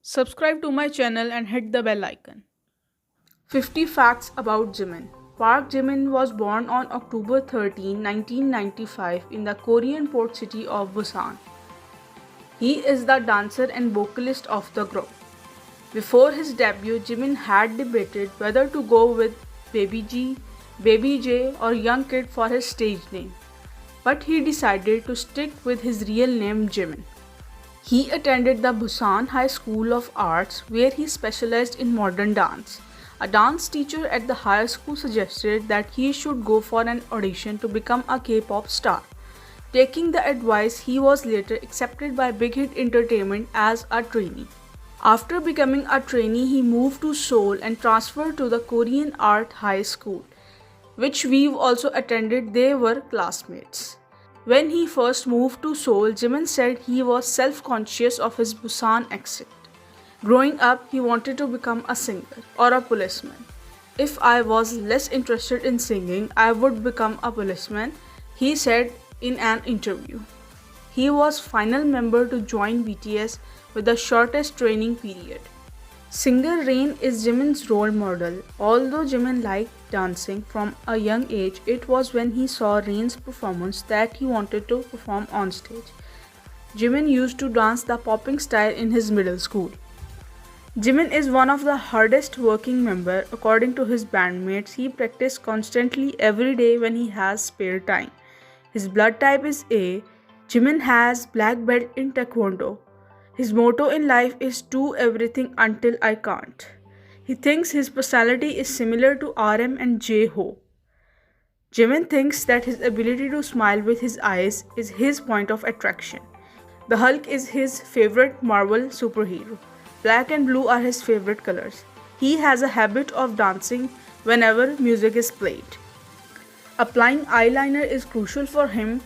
Subscribe to my channel and hit the bell icon. 50 facts about Jimin. Park Jimin was born on October 13, 1995 in the Korean port city of Busan. He is the dancer and vocalist of the group. Before his debut, Jimin had debated whether to go with Baby G, Baby J or Young Kid for his stage name, but he decided to stick with his real name Jimin. He attended the Busan High School of Arts where he specialized in modern dance. A dance teacher at the high school suggested that he should go for an audition to become a K-pop star. Taking the advice, he was later accepted by Big Hit Entertainment as a trainee. After becoming a trainee, he moved to Seoul and transferred to the Korean Art High School, which we've also attended. They were classmates. When he first moved to Seoul, Jimin said he was self-conscious of his Busan accent. Growing up, he wanted to become a singer or a policeman. If I was less interested in singing, I would become a policeman, he said in an interview. He was final member to join BTS with the shortest training period. Singer Rain is Jimin's role model. Although Jimin liked dancing from a young age, it was when he saw Rain's performance that he wanted to perform on stage. Jimin used to dance the popping style in his middle school. Jimin is one of the hardest working member. According to his bandmates, he practices constantly every day when he has spare time. His blood type is A. Jimin has black belt in Taekwondo. His motto in life is do everything until I can't. He thinks his personality is similar to RM and J-Ho. Jimin thinks that his ability to smile with his eyes is his point of attraction. The Hulk is his favorite Marvel superhero. Black and blue are his favorite colors. He has a habit of dancing whenever music is played. Applying eyeliner is crucial for him.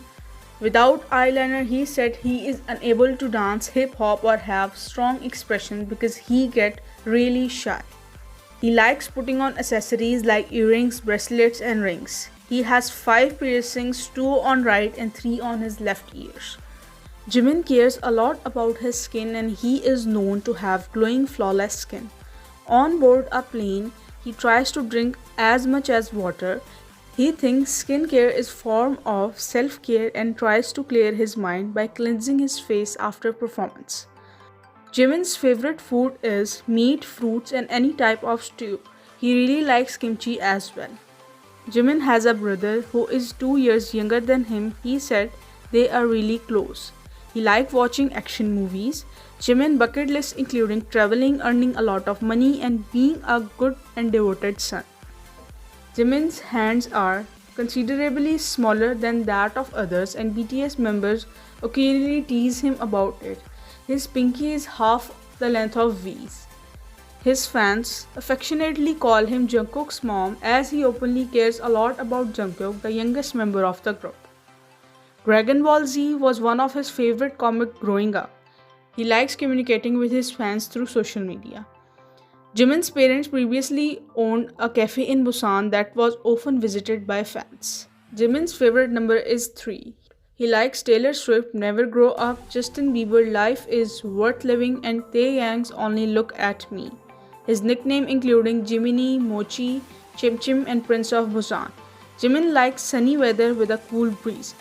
Without eyeliner, he said he is unable to dance hip-hop or have strong expression because he gets really shy. He likes putting on accessories like earrings, bracelets and rings. He has 5 piercings, 2 on right and 3 on his left ears. Jimin cares a lot about his skin and he is known to have glowing, flawless skin. On board a plane, he tries to drink as much as water. He thinks skincare is a form of self-care and tries to clear his mind by cleansing his face after performance. Jimin's favorite food is meat, fruits and any type of stew. He really likes kimchi as well. Jimin has a brother who is 2 years younger than him. He said they are really close. He likes watching action movies. Jimin's bucket list including traveling, earning a lot of money and being a good and devoted son. Jimin's hands are considerably smaller than that of others and BTS members occasionally tease him about it. His pinky is half the length of V's. His fans affectionately call him Jungkook's mom as he openly cares a lot about Jungkook, the youngest member of the group. Dragon Ball Z was one of his favorite comics growing up. He likes communicating with his fans through social media. Jimin's parents previously owned a cafe in Busan that was often visited by fans. Jimin's favorite number is 3. He likes Taylor Swift, Never Grow Up, Justin Bieber, Life is Worth Living and Taeyang's Only Look at Me. His nickname including Jiminy, Mochi, Chim Chim and Prince of Busan. Jimin likes sunny weather with a cool breeze.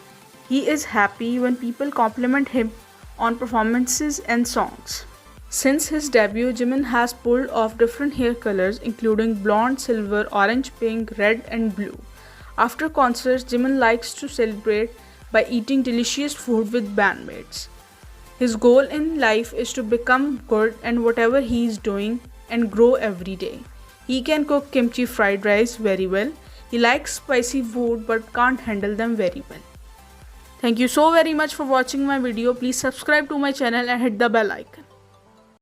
He is happy when people compliment him on performances and songs. Since his debut, Jimin has pulled off different hair colors including blonde, silver, orange, pink, red and blue. After concerts, Jimin likes to celebrate by eating delicious food with bandmates. His goal in life is to become good at whatever he is doing and grow every day. He can cook kimchi fried rice very well. He likes spicy food but can't handle them very well. Thank you so very much for watching my video. Please subscribe to my channel and hit the bell icon.